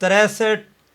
63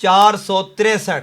463,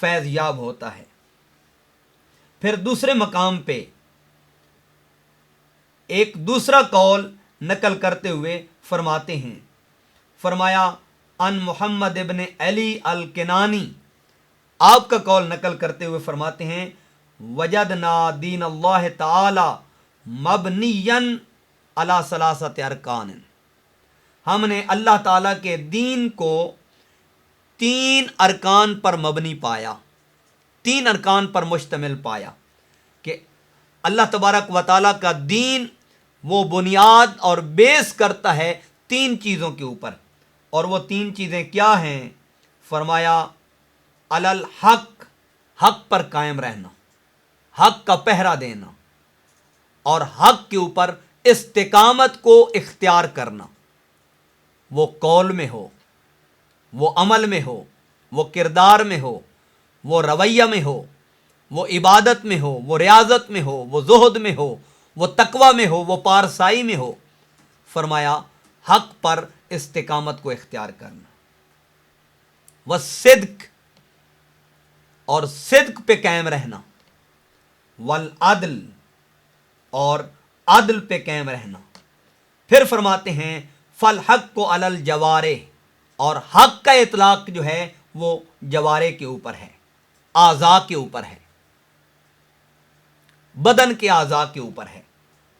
فیض یاب ہوتا ہے۔ پھر دوسرے مقام پہ ایک دوسرا قول نقل کرتے ہوئے فرماتے ہیں، فرمایا ان محمد ابن علی الکنانی، آپ کا قول نقل کرتے ہوئے فرماتے ہیں وجدنا دین اللہ تعالی مبنیا علی ثلاثت ارکان، ہم نے اللہ تعالیٰ کے دین کو 3 ارکان پر مبنی پایا، 3 ارکان پر مشتمل پایا، کہ اللہ تبارک و تعالیٰ کا دین وہ بنیاد اور بیس کرتا ہے 3 چیزوں کے اوپر، اور وہ 3 چیزیں کیا ہیں؟ فرمایا علی الحق، حق پر قائم رہنا، حق کا پہرا دینا، اور حق کے اوپر استقامت کو اختیار کرنا، وہ قول میں ہو، وہ عمل میں ہو، وہ کردار میں ہو، وہ رویہ میں ہو، وہ عبادت میں ہو، وہ ریاضت میں ہو، وہ زہد میں ہو، وہ تقوی میں ہو، وہ پارسائی میں ہو۔ فرمایا حق پر استقامت کو اختیار کرنا، والصدق، اور صدق پہ قائم رہنا، والعدل، اور عدل پہ قائم رہنا۔ پھر فرماتے ہیں فالحق کو علی الجوارح، اور حق کا اطلاق جو ہے وہ جوارے کے اوپر ہے، اعضاء کے اوپر ہے، بدن کے اعضاء کے اوپر ہے۔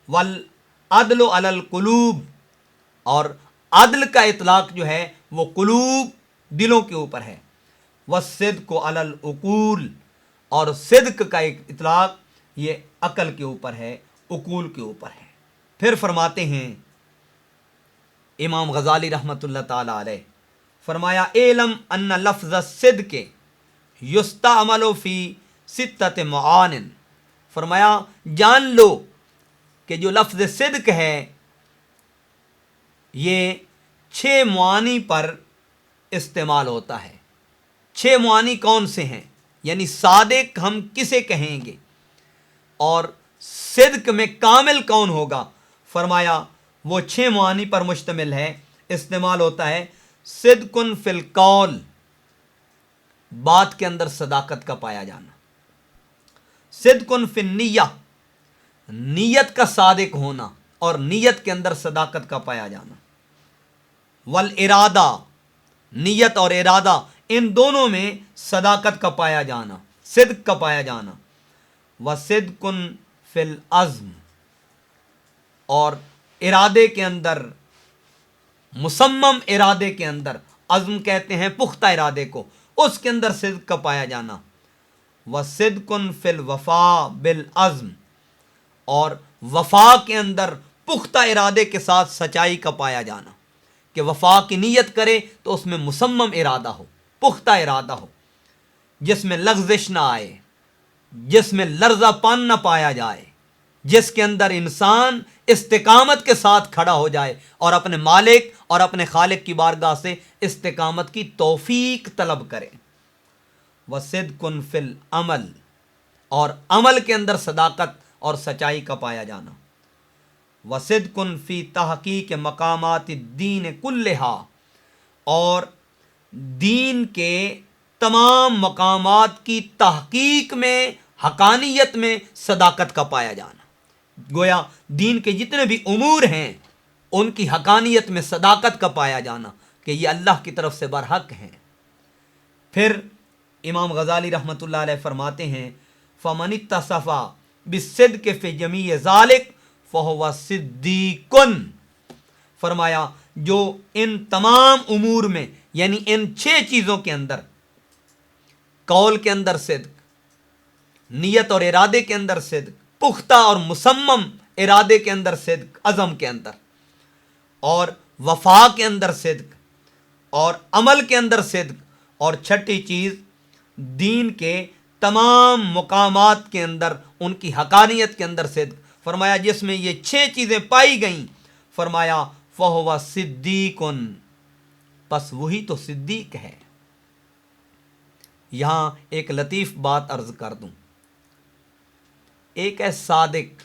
والعدل علی القلوب، اور عدل کا اطلاق جو ہے وہ قلوب، دلوں کے اوپر ہے۔ والصدق علی العقول، اور صدق کا ایک اطلاق یہ عقل کے اوپر ہے، عقول کے اوپر ہے۔ پھر فرماتے ہیں امام غزالی رحمۃ اللہ تعالی علیہ، فرمایا اعلم ان لفظ الصدق یستعمل فی 6 معان، فرمایا جان لو کہ جو لفظ صدق ہے یہ 6 معانی پر استعمال ہوتا ہے۔ 6 معانی کون سے ہیں؟ یعنی صادق ہم کسے کہیں گے، اور صدق میں کامل کون ہوگا؟ فرمایا وہ 6 معانی پر مشتمل ہے، استعمال ہوتا ہے۔ صدق فی القول، بات کے اندر صداقت کا پایا جانا۔ صدق فی النیہ، نیت کا صادق ہونا اور نیت کے اندر صداقت کا پایا جانا۔ والارادہ، نیت اور ارادہ ان دونوں میں صداقت کا پایا جانا، صدق کا پایا جانا۔ وصدق فی العزم، اور ارادے کے اندر، مصمم ارادے کے اندر، عزم کہتے ہیں پختہ ارادے کو، اس کے اندر صدق کا پایا جانا۔ وصدق فی الوفاء بالعزم، اور وفا کے اندر پختہ ارادے کے ساتھ سچائی کا پایا جانا، کہ وفا کی نیت کرے تو اس میں مصمم ارادہ ہو، پختہ ارادہ ہو، جس میں لغزش نہ آئے، جس میں لرزہ پن نہ پایا جائے، جس کے اندر انسان استقامت کے ساتھ کھڑا ہو جائے اور اپنے مالک اور اپنے خالق کی بارگاہ سے استقامت کی توفیق طلب کرے۔ وصدق فی العمل، اور عمل کے اندر صداقت اور سچائی کا پایا جانا۔ وصدق فی تحقیق مقامات الدین کلہا، اور دین کے تمام مقامات کی تحقیق میں، حقانیت میں صداقت کا پایا جانا۔ گویا دین کے جتنے بھی امور ہیں ان کی حقانیت میں صداقت کا پایا جانا، کہ یہ اللہ کی طرف سے برحق ہیں۔ پھر امام غزالی رحمۃ اللہ علیہ فرماتے ہیں فمن اتصف بالصدق فی جمیع ذالک فہو صدیق، فرمایا جو ان تمام امور میں، یعنی ان 6 چیزوں کے اندر، قول کے اندر صدق، نیت اور ارادے کے اندر صدق، پختہ اور مصمم ارادے کے اندر صدق، عزم کے اندر، اور وفا کے اندر صدق، اور عمل کے اندر صدق، اور 6ٹھی چیز دین کے تمام مقامات کے اندر ان کی حقانیت کے اندر صدق، فرمایا جس میں یہ 6 چیزیں پائی گئیں، فرمایا فہو صدیق، پس وہی تو صدیق ہے۔ یہاں ایک لطیف بات عرض کر دوں، ایک ہے صادق،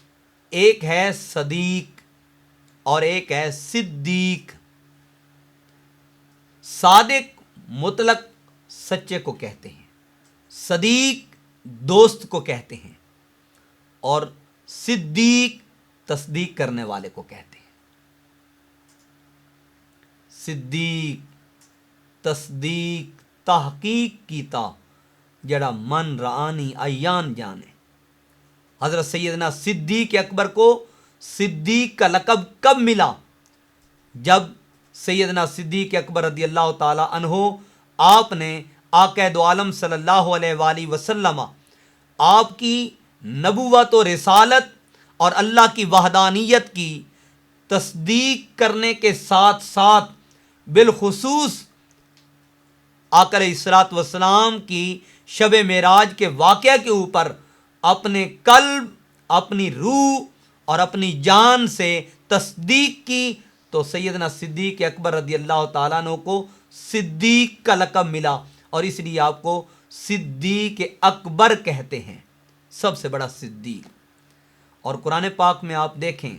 ایک ہے صدیق، اور ایک ہے صدیق۔ صادق مطلق سچے کو کہتے ہیں، صدیق دوست کو کہتے ہیں اور صدیق تصدیق کرنے والے کو کہتے ہیں۔ صدیق تصدیق تحقیق کیتا جڑا من رآنی ایان جانے۔ حضرت سیدنا صدیق اکبر کو صدیق کا لقب کب ملا؟ جب سیدنا صدیق اکبر رضی اللہ تعالی عنہ آپ نے آقا دو عالم صلی اللہ علیہ وآلہ وسلم آپ کی نبوت و رسالت اور اللہ کی وحدانیت کی تصدیق کرنے کے ساتھ ساتھ بالخصوص آقا علیہ الصلوۃ والسلام کی شب معراج کے واقعہ کے اوپر اپنے قلب، اپنی روح اور اپنی جان سے تصدیق کی، تو سیدنا صدیق اکبر رضی اللہ تعالیٰ عنہ کو صدیق کا لقب ملا، اور اس لیے آپ کو صدیق اکبر کہتے ہیں، سب سے بڑا صدیق۔ اور قرآن پاک میں آپ دیکھیں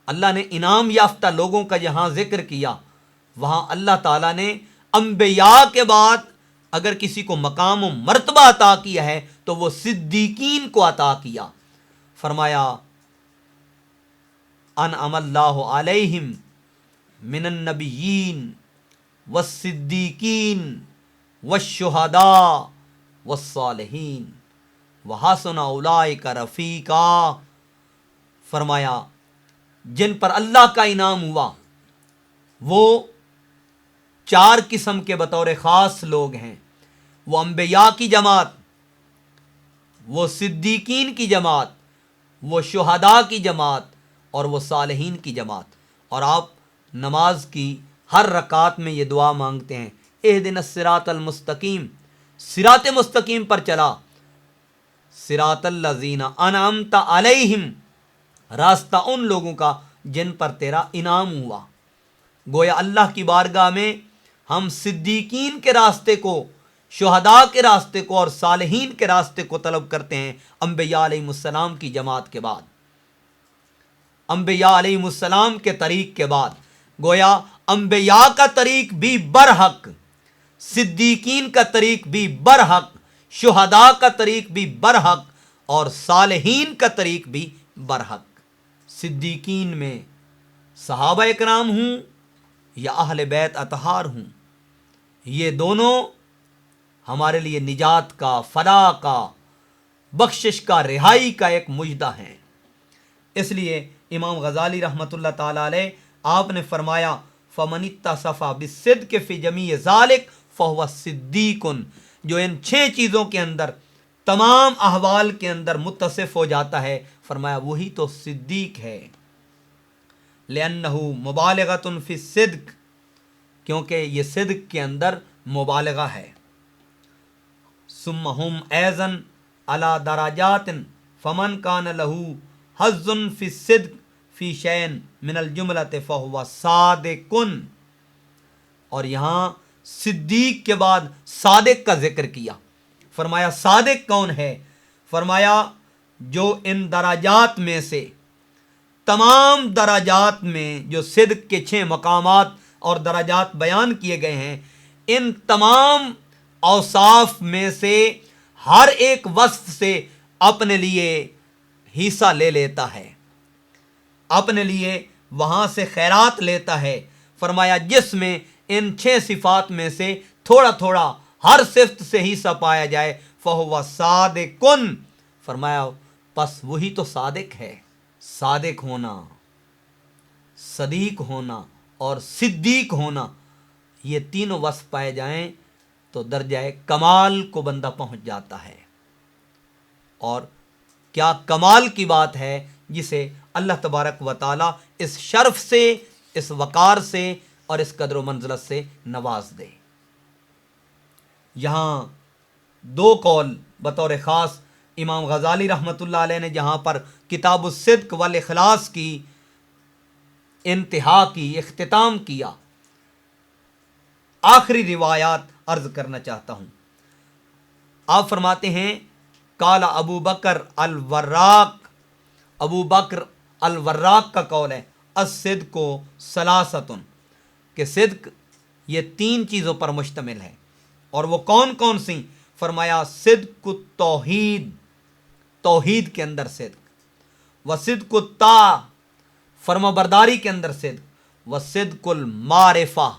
اللہ نے انعام یافتہ لوگوں کا جہاں ذکر کیا، وہاں اللہ تعالیٰ نے انبیاء کے بعد اگر کسی کو مقام و مرتبہ عطا کیا ہے تو وہ صدیقین کو عطا کیا۔ فرمایا انعم اللہ علیہم من النبیین والصدیقین والشہداء والصالحین وحسن اولئک رفیقا۔ فرمایا جن پر اللہ کا انعام ہوا وہ 4 قسم کے بطور خاص لوگ ہیں، وہ انبیاء کی جماعت، وہ صدیقین کی جماعت، وہ شہداء کی جماعت اور وہ صالحین کی جماعت۔ اور آپ نماز کی ہر رکعت میں یہ دعا مانگتے ہیں، اہدنا الصراط المستقیم، صراط مستقیم پر چلا، صراط الذین انعمت علیہم، راستہ ان لوگوں کا جن پر تیرا انعام ہوا۔ گویا اللہ کی بارگاہ میں ہم صدیقین کے راستے کو، شہداء کے راستے کو اور صالحین کے راستے کو طلب کرتے ہیں انبیاء علیہ السلام کی جماعت کے بعد، انبیاء علیہ السلام کے طریق کے بعد۔ گویا انبیاء کا طریق بھی برحق، صدیقین کا طریق بھی برحق، شہداء کا طریق بھی برحق اور صالحین کا طریق بھی برحق۔ صدیقین میں صحابہ اکرام ہوں یا اہل بیت اطہار ہوں، یہ دونوں ہمارے لیے نجات کا، فلاح کا، بخشش کا، رہائی کا ایک مژدہ ہیں۔ اس لیے امام غزالی رحمۃ اللہ تعالی علیہ آپ نے فرمایا فمن اتصف بالصدق فی جمیع ذالک فہو صدیق، جو ان 6 چیزوں کے اندر، تمام احوال کے اندر متصف ہو جاتا ہے، فرمایا وہی تو صدیق ہے۔ لأنہ مبالغۃ فی الصدق، کیونکہ یہ صدق کے اندر مبالغہ ہے۔ ثم ہم ایضا علی درجات فمن کان لہ حظ فی الصدق فی شیء من الجملۃ فہو صادق۔ اور یہاں صدیق کے بعد صادق کا ذکر کیا۔ فرمایا صادق کون ہے؟ فرمایا جو ان درجات میں سے، تمام درجات میں جو صدق کے 6 مقامات اور درجات بیان کیے گئے ہیں، ان تمام اوصاف میں سے ہر ایک وصف سے اپنے لیے حصہ لے لیتا ہے، اپنے لیے وہاں سے خیرات لیتا ہے۔ فرمایا جس میں ان 6 صفات میں سے تھوڑا تھوڑا ہر صفت سے حصہ پایا جائے فہو صادق۔ فرمایا پس وہی تو صادق ہے۔ صادق ہونا، صدیق ہونا اور صدیق ہونا، یہ تینوں وصف پائے جائیں تو درجہ کمال کو بندہ پہنچ جاتا ہے۔ اور کیا کمال کی بات ہے جسے اللہ تبارک و تعالی اس شرف سے، اس وقار سے اور اس قدر و منزلت سے نواز دے۔ یہاں 2 قول بطور خاص امام غزالی رحمۃ اللہ علیہ نے جہاں پر کتاب الصدق والاخلاص کی انتہا کی، اختتام کیا، آخری روایات عرض کرنا چاہتا ہوں۔ آپ فرماتے ہیں قال ابو بکر الوراق، ابو بکر الوراق کا قول ہے الصدق ثلاثۃ، کہ صدق یہ 3 چیزوں پر مشتمل ہے۔ اور وہ کون کون سی؟ فرمایا صدق التوحید، توحید کے اندر صدق، و صدق الطاعہ، فرما برداری کے اندر صدق، و صدق المعرفہ،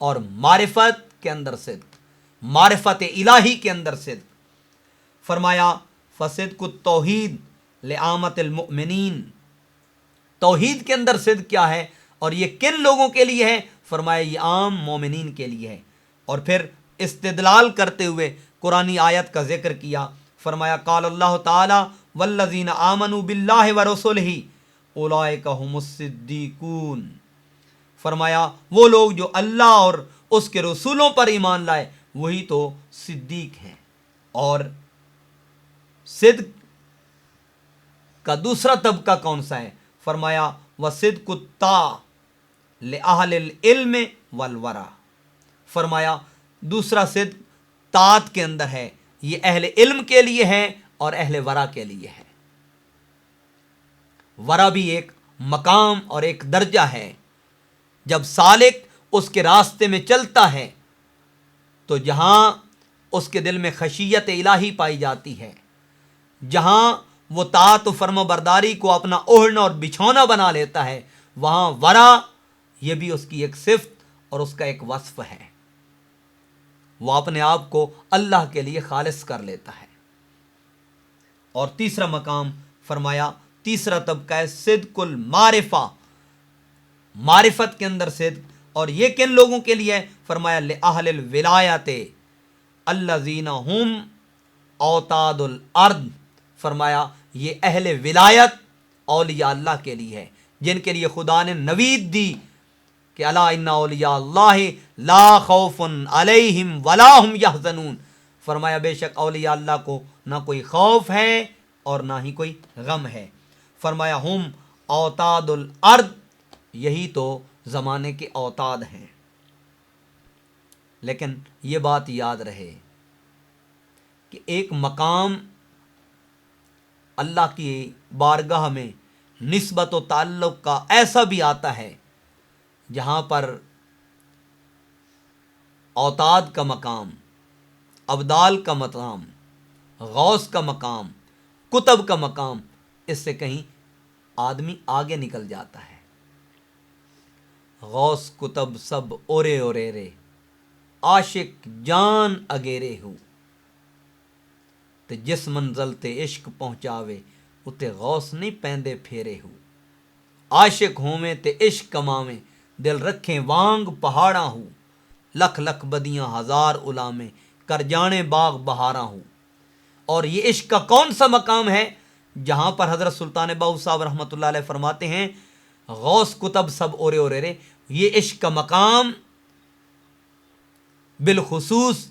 اور معرفت کے اندر صدق، معرفت الہی کے اندر صدق۔ فرمایا فصدق التوحید لعامت المؤمنین، توحید کے اندر صدق کیا ہے اور یہ کن لوگوں کے لیے ہے؟ فرمایا یہ عام مومنین کے لیے ہے۔ اور پھر استدلال کرتے ہوئے قرآنی آیت کا ذکر کیا، فرمایا قال اللہ تعالی والذین آمنوا باللہ ورسلہ اولئک هم الصدیقون، فرمایا وہ لوگ جو اللہ اور اس کے رسولوں پر ایمان لائے وہی تو صدیق ہیں۔ اور صدق کا دوسرا طبقہ کون سا ہے؟ فرمایا وصدق الطاعہ لأہل العلم والورع، فرمایا دوسرا صدق طاعت کے اندر ہے، یہ اہل علم کے لیے ہے اور اہل ورع کے لیے ہے۔ ورع بھی ایک مقام اور ایک درجہ ہے، جب سالک اس کے راستے میں چلتا ہے تو جہاں اس کے دل میں خشیت الہی پائی جاتی ہے، جہاں وہ طاعت و فرما برداری کو اپنا اوڑھنا اور بچھونا بنا لیتا ہے، وہاں ورع یہ بھی اس کی ایک صفت اور اس کا ایک وصف ہے، وہ اپنے آپ کو اللہ کے لیے خالص کر لیتا ہے۔ اور تیسرا مقام فرمایا تیسرا طبقہ ہے صدق المعرفہ، معرفت کے اندر صدق، اور یہ کن لوگوں کے لیے؟ فرمایا لأہل الولایت الذین هم اوتاد الارض، فرمایا یہ اہل ولایت اولیاء اللہ کے لیے ہے، جن کے لیے خدا نے نوید دی کہ الا ان اولیاء اللہ لا خوف علیہم ولا هم یحزنون، فرمایا بے شک اولیاء اللہ کو نہ کوئی خوف ہے اور نہ ہی کوئی غم ہے۔ فرمایا ہم اوتاد الارض، یہی تو زمانے کے اوتاد ہیں۔ لیکن یہ بات یاد رہے کہ ایک مقام اللہ کی بارگاہ میں نسبت و تعلق کا ایسا بھی آتا ہے جہاں پر اوتاد کا مقام، ابدال کا مقام، غوث کا مقام، کتب کا مقام، اس سے کہیں آدمی آگے نکل جاتا ہے۔ غوث کتب سب اورے اورے رے، عاشق جان اگیرے ہو، تے جس منزل تے عشق پہنچاوے اتے غوث نہیں پیندے پھیرے ہو، عاشق ہوویں تے عشق کماویں دل رکھیں وانگ پہاڑاں ہو، لکھ لکھ بدیاں ہزار علامیں کر جانے باغ بہاراں ہو۔ اور یہ عشق کا کون سا مقام ہے جہاں پر حضرت سلطان باہو صاحب رحمۃ اللہ علیہ فرماتے ہیں غوث کتب سب اورے اورے رے، یہ عشق کا مقام بالخصوص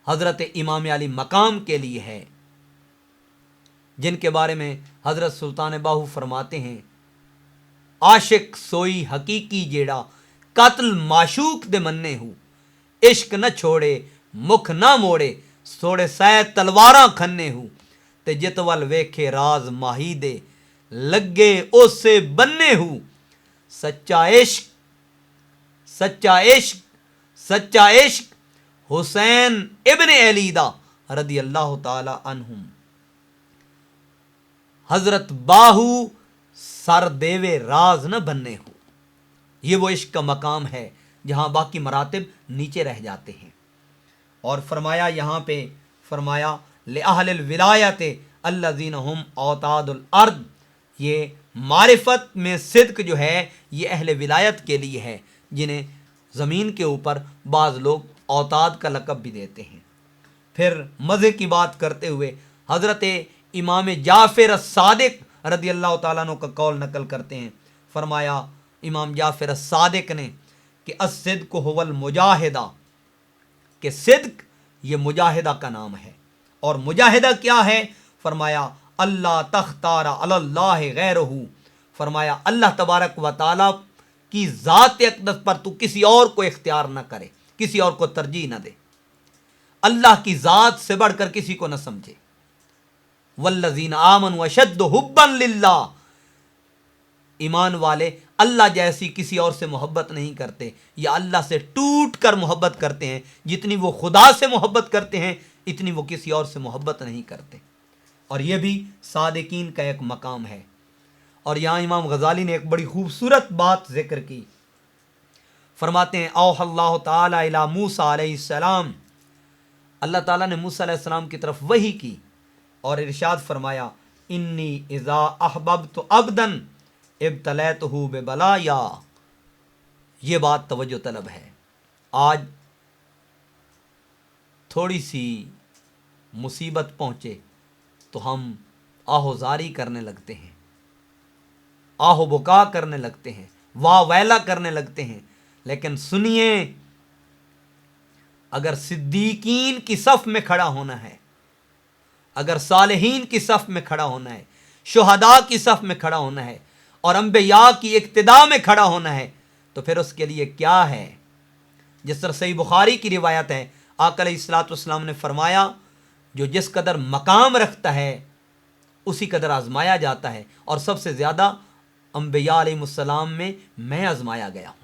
حضرت امام علی مقام کے لیے ہے، جن کے بارے میں حضرت سلطان باہو فرماتے ہیں عاشق سوئی حقیقی جیڑا قاتل معشوق دے مننے ہو، عشق نہ چھوڑے مکھ نہ موڑے سوڑے سائے تلواراں کھنے ہو، تے جتول ویکھے راز ماہی دے لگے اس سے بننے ہو، سچا عشق سچا عشق سچا عشق حسین ابن علی دا رضی اللہ تعالی عنہم، حضرت باہو سر دیوے راز نہ بننے ہو۔ یہ وہ عشق کا مقام ہے جہاں باقی مراتب نیچے رہ جاتے ہیں۔ اور فرمایا یہاں پہ فرمایا لأہل الولایت الذین هم اوتاد الارض، یہ معرفت میں صدق جو ہے یہ اہل ولایت کے لیے ہے، جنہیں زمین کے اوپر بعض لوگ اوتاد کا لقب بھی دیتے ہیں۔ پھر مزے کی بات کرتے ہوئے حضرت امام جعفر الصادق رضی اللہ تعالیٰ عنہ کا قول نقل کرتے ہیں، فرمایا امام جعفر الصادق نے کہ الصدق هو المجاہدہ، کہ صدق یہ مجاہدہ کا نام ہے۔ اور مجاہدہ کیا ہے؟ فرمایا اللہ تختار علی اللہ غیرہ، فرمایا اللہ تبارک و تعالی کی ذات اقدس پر تو کسی اور کو اختیار نہ کرے، کسی اور کو ترجیح نہ دے، اللہ کی ذات سے بڑھ کر کسی کو نہ سمجھے۔ والذین آمنوا اشد حبا للہ، ایمان والے اللہ جیسی کسی اور سے محبت نہیں کرتے، یا اللہ سے ٹوٹ کر محبت کرتے ہیں جتنی وہ خدا سے محبت کرتے ہیں، اتنی وہ کسی اور سے محبت نہیں کرتے. اور یہ بھی صادقین کا ایک مقام ہے. اور یہاں امام غزالی نے ایک بڑی خوبصورت بات ذکر کی. فرماتے ہیں اوحی اللہ تعالی الی موسیٰ علیہ السلام، اللہ تعالیٰ نے موسیٰ علیہ السلام کی طرف وحی کی اور ارشاد فرمایا انی اذا احببت عبدا ابتلیتہ ببلایا. یہ بات توجہ طلب ہے. آج تھوڑی سی مصیبت پہنچے تو ہم آہو زاری کرنے لگتے ہیں، آہو بکا کرنے لگتے ہیں، واہ ویلا کرنے لگتے ہیں. لیکن سنیے، اگر صدیقین کی صف میں کھڑا ہونا ہے، اگر صالحین کی صف میں کھڑا ہونا ہے، شہداء کی صف میں کھڑا ہونا ہے اور انبیاء کی اقتداء میں کھڑا ہونا ہے تو پھر اس کے لیے کیا ہے؟ جس طرح صحیح بخاری کی روایت ہے، آقا علیہ الصلوۃ والسلام نے فرمایا جو جس قدر مقام رکھتا ہے اسی قدر آزمایا جاتا ہے، اور سب سے زیادہ انبیاء علیہ السلام میں آزمایا گیا ہوں.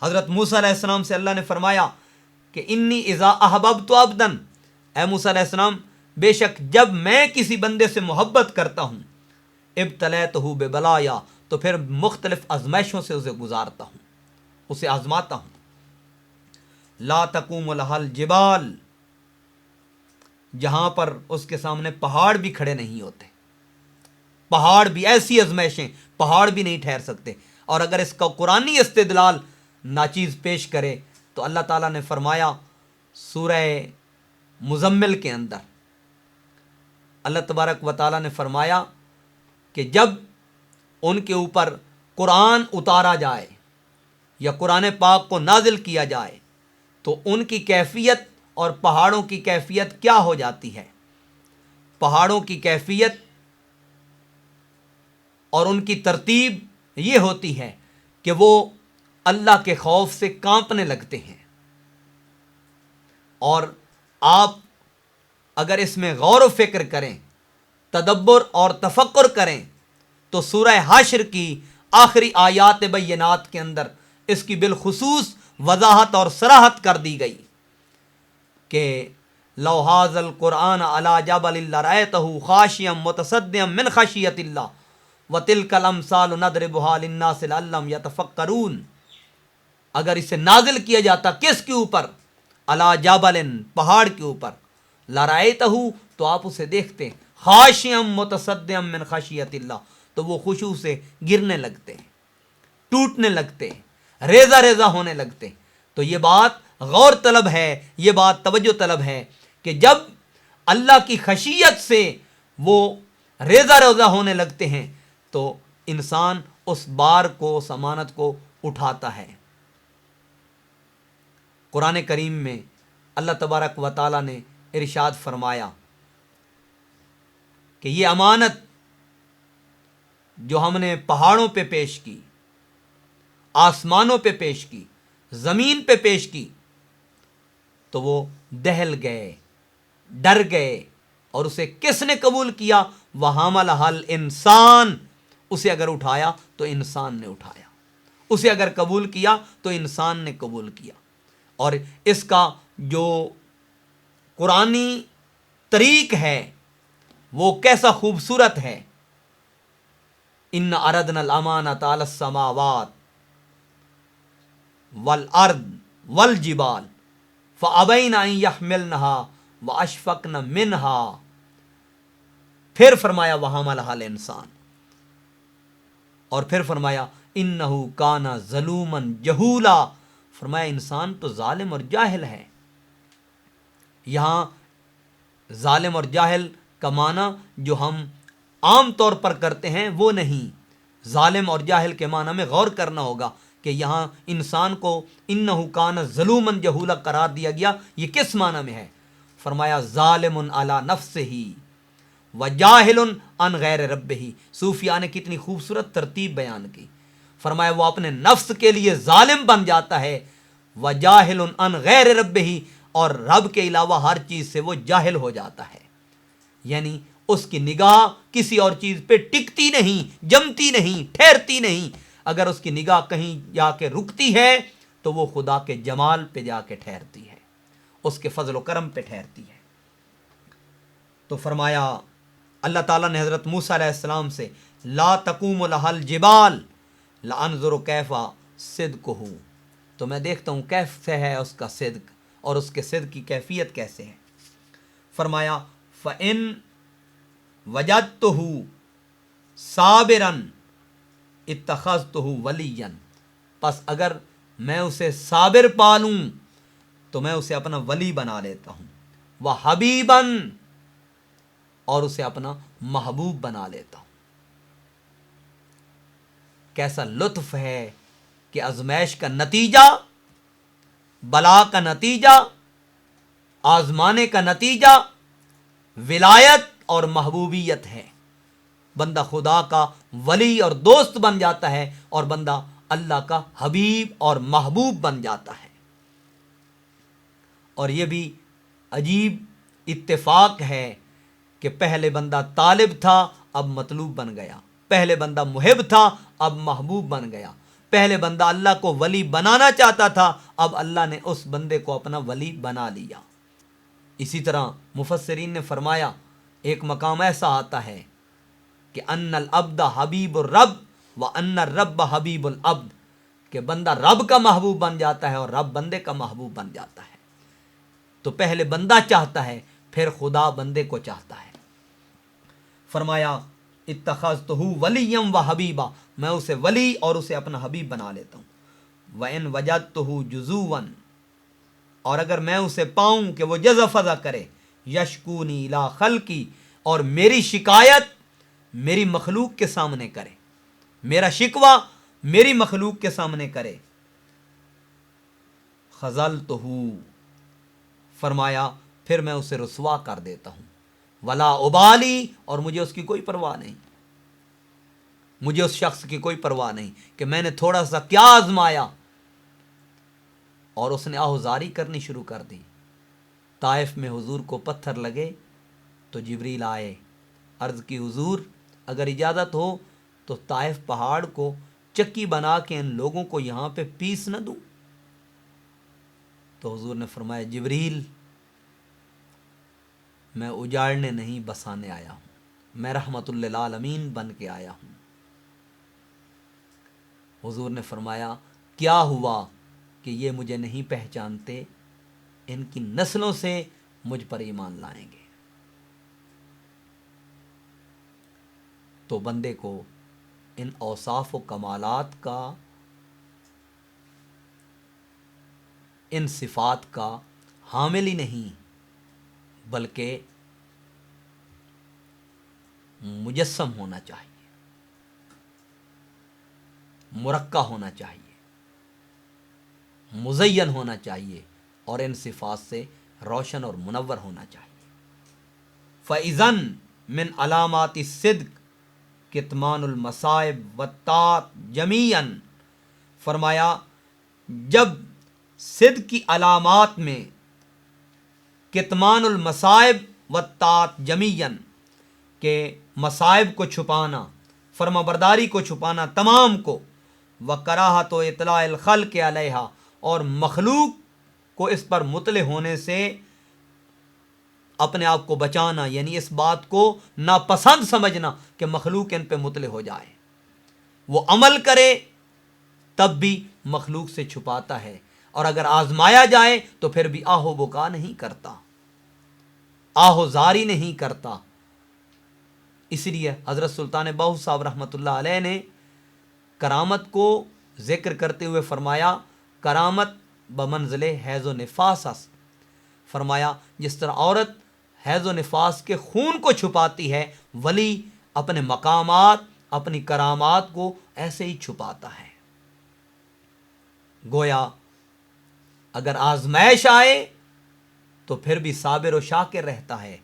حضرت موسیٰ علیہ السلام سے اللہ نے فرمایا کہ انی اذا احببت عبدا، اے موسیٰ علیہ السلام بے شک جب میں کسی بندے سے محبت کرتا ہوں ابتلیتہ ببلایا، تو پھر مختلف آزمائشوں سے اسے گزارتا ہوں، اسے آزماتا ہوں. لا تقوم لها الجبال، جہاں پر اس کے سامنے پہاڑ بھی کھڑے نہیں ہوتے. پہاڑ بھی، ایسی آزمائشیں پہاڑ بھی نہیں ٹھہر سکتے. اور اگر اس کا قرآنی استدلال ناچیز پیش کرے تو اللہ تعالیٰ نے فرمایا سورہ مزمل کے اندر، اللہ تبارک و تعالیٰ نے فرمایا کہ جب ان کے اوپر قرآن اتارا جائے یا قرآن پاک کو نازل کیا جائے تو ان کی کیفیت اور پہاڑوں کی کیفیت کیا ہو جاتی ہے. پہاڑوں کی کیفیت اور ان کی ترتیب یہ ہوتی ہے کہ وہ اللہ کے خوف سے کانپنے لگتے ہیں. اور آپ اگر اس میں غور و فکر کریں، تدبر اور تفکر کریں تو سورہ حشر کی آخری آیات بینات کے اندر اس کی بالخصوص وضاحت اور صراحت کر دی گئی کہ لو ھذا القرآن علی جبل لرأیتہ خاشعا متصدعا من خشیۃ اللہ وتلک الامثال نضربها للناس لعلهم یتفکرون. اگر اسے نازل کیا جاتا کس کے اوپر؟ علی جبل، پہاڑ کے اوپر. لرأیتہ، تو آپ اسے دیکھتے، خاشعا متصدعا من خشیۃ اللہ، تو وہ خشوع سے گرنے لگتے، ٹوٹنے لگتے، ریزہ ریزہ ہونے لگتے. تو یہ بات غور طلب ہے، یہ بات توجہ طلب ہے کہ جب اللہ کی خشیت سے وہ ریزہ ریزہ ہونے لگتے ہیں تو انسان اس بار کو، اس امانت کو اٹھاتا ہے. قرآن کریم میں اللہ تبارک و تعالیٰ نے ارشاد فرمایا کہ یہ امانت جو ہم نے پہاڑوں پہ پیش کی، آسمانوں پہ پیش کی، زمین پہ پیش کی، تو وہ دہل گئے، ڈر گئے. اور اسے کس نے قبول کیا؟ وَحَمَلَهَا الْإِنسان، اسے اگر اٹھایا تو انسان نے اٹھایا، اسے اگر قبول کیا تو انسان نے قبول کیا. اور اس کا جو قرآنی طریق ہے وہ کیسا خوبصورت ہے. ان عرضنا الامانۃ علی السماوات والارض والجبال فابین ان یحملنها واشفقن منها. پھر فرمایا وحملها الانسان، اور پھر فرمایا انہ کان ظلوما جہولا. فرمایا انسان تو ظالم اور جاہل ہے. یہاں ظالم اور جاہل کا معنی جو ہم عام طور پر کرتے ہیں وہ نہیں. ظالم اور جاہل کے معنی میں غور کرنا ہوگا کہ یہاں انسان کو انہ کان ظلوما جہولا قرار دیا گیا. یہ کس معنی میں ہے؟ فرمایا ظالم علی نفسہ وجاہل عن غیر ربہ. صوفیاء نے کتنی خوبصورت ترتیب بیان کی. فرمایا وہ اپنے نفس کے لیے ظالم بن جاتا ہے، وجاہل عن غیر ربہ، اور رب کے علاوہ ہر چیز سے وہ جاہل ہو جاتا ہے. یعنی اس کی نگاہ کسی اور چیز پہ ٹکتی نہیں، جمتی نہیں، ٹھہرتی نہیں. اگر اس کی نگاہ کہیں جا کے رکتی ہے تو وہ خدا کے جمال پہ جا کے ٹھہرتی ہے، اس کے فضل و کرم پہ ٹھہرتی ہے۔ تو فرمایا اللہ تعالیٰ نے حضرت موسیٰ علیہ السلام سے لا تقوم لها الجبال لانظر کیف صدقہ، تو میں دیکھتا ہوں کیسے ہے اس کا صدق اور اس کے صدق کی کیفیت کیسے ہے۔ فرمایا فَإِن وجدتہ صابراً اتخذتہ ولیاً، پس اگر میں اسے صابر پالوں تو میں اسے اپنا ولی بنا لیتا ہوں، وحبیباً، اور اسے اپنا محبوب بنا لیتا ہوں۔ کیسا لطف ہے کہ آزمائش کا نتیجہ، بلا کا نتیجہ، آزمانے کا نتیجہ ولایت اور محبوبیت ہے۔ بندہ خدا کا ولی اور دوست بن جاتا ہے اور بندہ اللہ کا حبیب اور محبوب بن جاتا ہے۔ اور یہ بھی عجیب اتفاق ہے کہ پہلے بندہ طالب تھا اب مطلوب بن گیا، پہلے بندہ محب تھا اب محبوب بن گیا، پہلے بندہ اللہ کو ولی بنانا چاہتا تھا اب اللہ نے اس بندے کو اپنا ولی بنا لیا۔ اسی طرح مفسرین نے فرمایا ایک مقام ایسا آتا ہے کہ ان العبد حبیب الرب و ان الرب حبیب العبد، کہ بندہ رب کا محبوب بن جاتا ہے اور رب بندے کا محبوب بن جاتا ہے۔ تو پہلے بندہ چاہتا ہے پھر خدا بندے کو چاہتا ہے۔ فرمایا اتخذتہ ولیا و حبیبا، میں اسے ولی اور اسے اپنا حبیب بنا لیتا ہوں۔ وَإِن وَجَدتُّهُ جُزُوًا، اور اگر میں اسے پاؤں کہ وہ جزا فضا کرے، یشکونی الی خلقی، اور میری شکایت میری مخلوق کے سامنے کرے، میرا شکوہ میری مخلوق کے سامنے کرے، خذلتہ، فرمایا پھر میں اسے رسوا کر دیتا ہوں، ولا ابالی، اور مجھے اس کی کوئی پرواہ نہیں، مجھے اس شخص کی کوئی پرواہ نہیں کہ میں نے تھوڑا سا کیا آزمایا اور اس نے آہوزاری کرنی شروع کر دی۔ طائف میں حضور کو پتھر لگے تو جبریل آئے، عرض کی حضور اگر اجازت ہو تو طائف پہاڑ کو چکی بنا کے ان لوگوں کو یہاں پہ پیس نہ دوں؟ تو حضور نے فرمایا جبریل میں اجاڑنے نہیں بسانے آیا ہوں، میں رحمت للعالمین بن کے آیا ہوں۔ حضور نے فرمایا کیا ہوا کہ یہ مجھے نہیں پہچانتے، ان کی نسلوں سے مجھ پر ایمان لائیں گے۔ تو بندے کو ان اوصاف و کمالات کا، ان صفات کا حامل ہی نہیں بلکہ مجسم ہونا چاہیے، مرقع ہونا چاہیے، مزین ہونا چاہیے، اور ان صفات سے روشن اور منور ہونا چاہیے۔ فَإِذَن مِّن علامات الصدق کتمان المصائب والطاعات جمیعاً، فرمایا جب صدق کی علامات میں کتمان المصائب والطاعات جمیعاً، کہ مصائب کو چھپانا، فرما برداری کو چھپانا تمام کو، وکراہت و اطلاع الخلق علیہا، اور مخلوق کو اس پر مطلع ہونے سے اپنے آپ کو بچانا، یعنی اس بات کو ناپسند سمجھنا کہ مخلوق ان پہ مطلع ہو جائے، وہ عمل کرے تب بھی مخلوق سے چھپاتا ہے، اور اگر آزمایا جائے تو پھر بھی آہ و بکا نہیں کرتا، آہ و زاری نہیں کرتا۔ اس لیے حضرت سلطان باہو صاحب رحمۃ اللہ علیہ نے کرامت کو ذکر کرتے ہوئے فرمایا کرامت بمنزل حیض و نفاس است، فرمایا جس طرح عورت حیض و نفاس کے خون کو چھپاتی ہے، ولی اپنے مقامات، اپنی کرامات کو ایسے ہی چھپاتا ہے۔ گویا اگر آزمائش آئے تو پھر بھی صابر و شاکر رہتا ہے،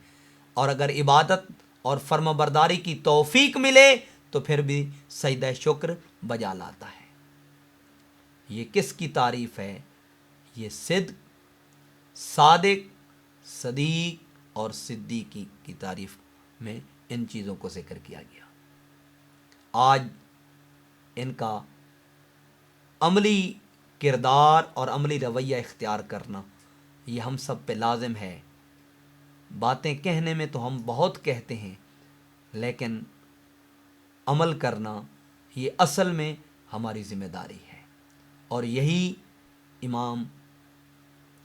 اور اگر عبادت اور فرما برداری کی توفیق ملے تو پھر بھی سجدہ شکر بجا لاتا ہے۔ یہ کس کی تعریف ہے؟ یہ صدق، صادق، صدیق اور صدیقی کی تعریف میں ان چیزوں کو ذکر کیا گیا۔ آج ان کا عملی کردار اور عملی رویہ اختیار کرنا یہ ہم سب پہ لازم ہے. باتیں کہنے میں تو ہم بہت کہتے ہیں، لیکن عمل کرنا یہ اصل میں ہماری ذمہ داری ہے. اور یہی امام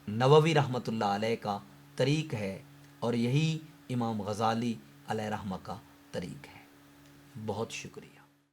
نووی رحمۃ اللہ علیہ کا طریق ہے، اور یہی امام غزالی علیہ رحمہ کا طریق ہے. بہت شکریہ.